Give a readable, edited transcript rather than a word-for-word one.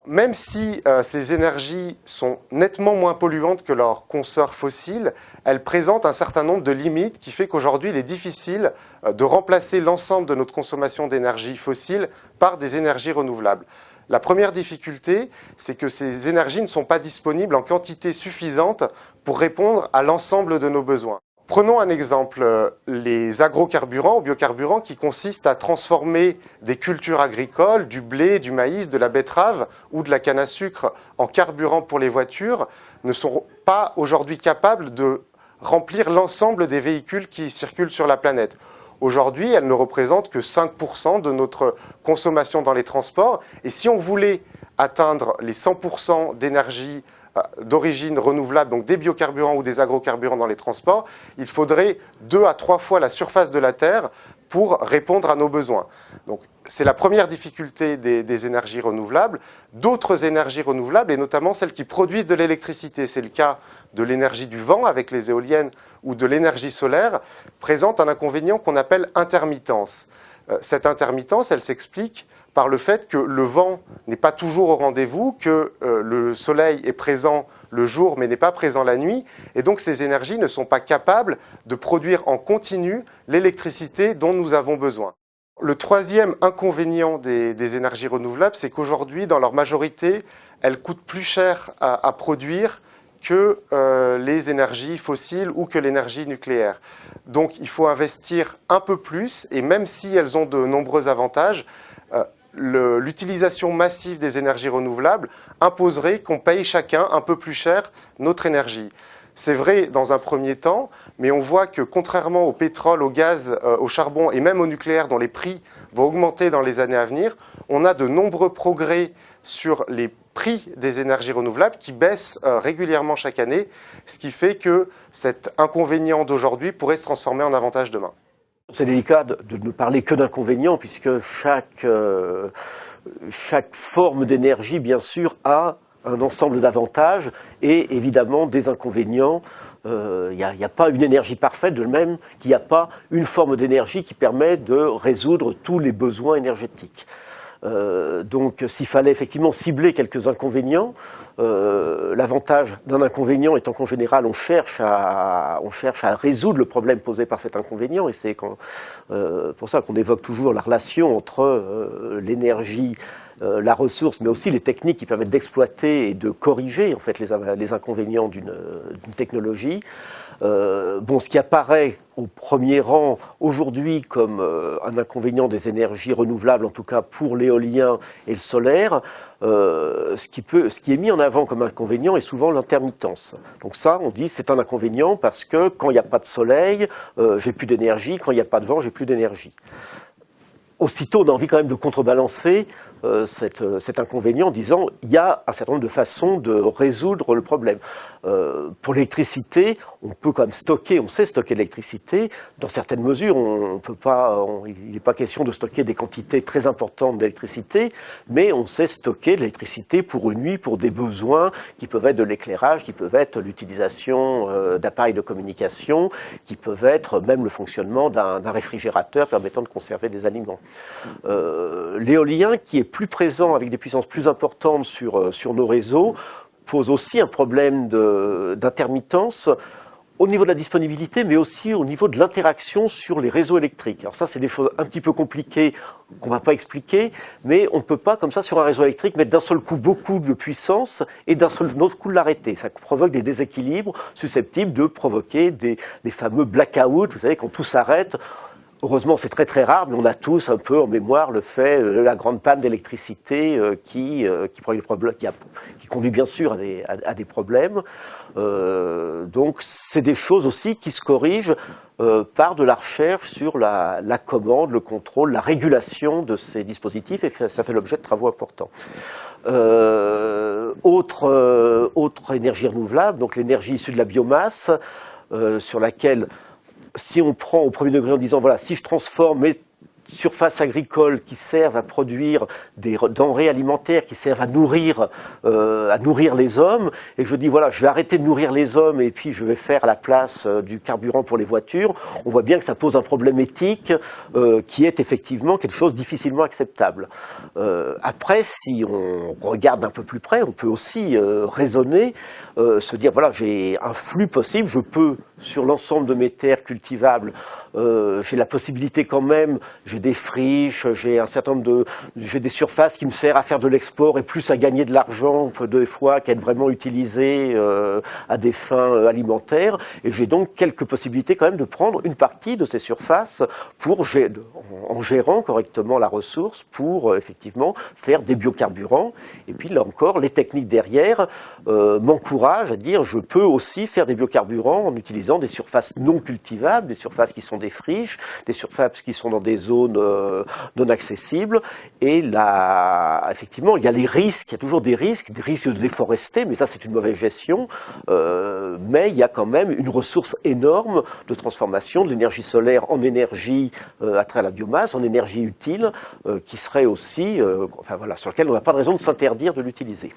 Même si ces énergies sont nettement moins polluantes que leurs consoeurs fossiles, elles présentent un certain nombre de limites qui fait qu'aujourd'hui, il est difficile de remplacer l'ensemble de notre consommation d'énergie fossile par des énergies renouvelables. La première difficulté, c'est que ces énergies ne sont pas disponibles en quantité suffisante pour répondre à l'ensemble de nos besoins. Prenons un exemple, les agrocarburants ou biocarburants qui consistent à transformer des cultures agricoles, du blé, du maïs, de la betterave ou de la canne à sucre en carburant pour les voitures, ne sont pas aujourd'hui capables de remplir l'ensemble des véhicules qui circulent sur la planète. Aujourd'hui, elles ne représentent que 5% de notre consommation dans les transports. Et si on voulait atteindre les 100% d'énergie d'origine renouvelable, donc des biocarburants ou des agrocarburants dans les transports, il faudrait 2 à 3 fois la surface de la Terre pour répondre à nos besoins. Donc, c'est la première difficulté des énergies renouvelables. D'autres énergies renouvelables, et notamment celles qui produisent de l'électricité, c'est le cas de l'énergie du vent avec les éoliennes ou de l'énergie solaire, présentent un inconvénient qu'on appelle intermittence. Cette intermittence, elle s'explique par le fait que le vent n'est pas toujours au rendez-vous, que le soleil est présent le jour mais n'est pas présent la nuit, et donc ces énergies ne sont pas capables de produire en continu l'électricité dont nous avons besoin. Le troisième inconvénient des énergies renouvelables, c'est qu'aujourd'hui, dans leur majorité, elles coûtent plus cher à produire que les énergies fossiles ou que l'énergie nucléaire. Donc il faut investir un peu plus, et même si elles ont de nombreux avantages, l'utilisation massive des énergies renouvelables imposerait qu'on paye chacun un peu plus cher notre énergie. C'est vrai dans un premier temps, mais on voit que contrairement au pétrole, au gaz, au charbon et même au nucléaire dont les prix vont augmenter dans les années à venir, on a de nombreux progrès sur les prix des énergies renouvelables qui baissent régulièrement chaque année, ce qui fait que cet inconvénient d'aujourd'hui pourrait se transformer en avantage demain. C'est délicat de ne parler que d'inconvénients, puisque chaque forme d'énergie, bien sûr, a un ensemble d'avantages et évidemment des inconvénients. Il n'y a pas une énergie parfaite, de même qu'il n'y a pas une forme d'énergie qui permet de résoudre tous les besoins énergétiques. Donc s'il fallait effectivement cibler quelques inconvénients, l'avantage d'un inconvénient étant qu'en général on cherche à résoudre le problème posé par cet inconvénient, et c'est pour ça qu'on évoque toujours la relation entre l'énergie, la ressource, mais aussi les techniques qui permettent d'exploiter et de corriger en fait les inconvénients d'une technologie. Ce qui apparaît au premier rang aujourd'hui comme un inconvénient des énergies renouvelables, en tout cas pour l'éolien et le solaire, ce qui est mis en avant comme inconvénient est souvent l'intermittence. Donc ça, on dit c'est un inconvénient parce que quand il n'y a pas de soleil, j'ai plus d'énergie, quand il n'y a pas de vent, j'ai plus d'énergie. Aussitôt, on a envie quand même de contrebalancer cet inconvénient en disant il y a un certain nombre de façons de résoudre le problème. Pour l'électricité, on peut quand même stocker, on sait stocker l'électricité. Dans certaines mesures, il n'est pas question de stocker des quantités très importantes d'électricité, mais on sait stocker de l'électricité pour une nuit, pour des besoins qui peuvent être de l'éclairage, qui peuvent être l'utilisation d'appareils de communication, qui peuvent être même le fonctionnement d'un réfrigérateur permettant de conserver des aliments. L'éolien, qui est plus présent avec des puissances plus importantes sur nos réseaux, pose aussi un problème d'intermittence au niveau de la disponibilité, mais aussi au niveau de l'interaction sur les réseaux électriques. Alors ça, c'est des choses un petit peu compliquées qu'on ne va pas expliquer, mais on ne peut pas, comme ça, sur un réseau électrique, mettre d'un seul coup beaucoup de puissance et d'un seul autre coup l'arrêter. Ça provoque des déséquilibres susceptibles de provoquer des fameux blackouts, vous savez, quand tout s'arrête. Heureusement, c'est très très rare, mais on a tous un peu en mémoire le fait de la grande panne d'électricité qui conduit bien sûr à des problèmes. Donc, c'est des choses aussi qui se corrigent par de la recherche sur la commande, le contrôle, la régulation de ces dispositifs, et ça fait l'objet de travaux importants. Autre énergie renouvelable, donc l'énergie issue de la biomasse, sur laquelle, si on prend au premier degré en disant, voilà, si je transforme surfaces agricoles qui servent à produire des denrées alimentaires, qui servent à nourrir les hommes, et que je dis voilà, je vais arrêter de nourrir les hommes et puis je vais faire à la place du carburant pour les voitures, on voit bien que ça pose un problème éthique qui est effectivement quelque chose de difficilement acceptable. Après, si on regarde un peu plus près, on peut aussi raisonner, se dire voilà, j'ai un flux possible, je peux sur l'ensemble de mes terres cultivables, j'ai la possibilité quand même, j'ai des friches, j'ai un certain nombre j'ai des surfaces qui me servent à faire de l'export et plus à gagner de l'argent des fois qu'à être vraiment utilisé à des fins alimentaires. Et j'ai donc quelques possibilités quand même de prendre une partie de ces surfaces en gérant correctement la ressource pour effectivement faire des biocarburants. Et puis là encore, les techniques derrière m'encouragent à dire je peux aussi faire des biocarburants en utilisant des surfaces non cultivables, des surfaces qui sont des friches, des surfaces qui sont dans des zones non accessibles. Et là, effectivement, il y a les risques, il y a toujours des risques de déforester, mais ça c'est une mauvaise gestion. Mais il y a quand même une ressource énorme de transformation de l'énergie solaire en énergie à travers la biomasse, en énergie utile, qui serait aussi, enfin voilà, sur laquelle on n'a pas de raison de s'interdire de l'utiliser.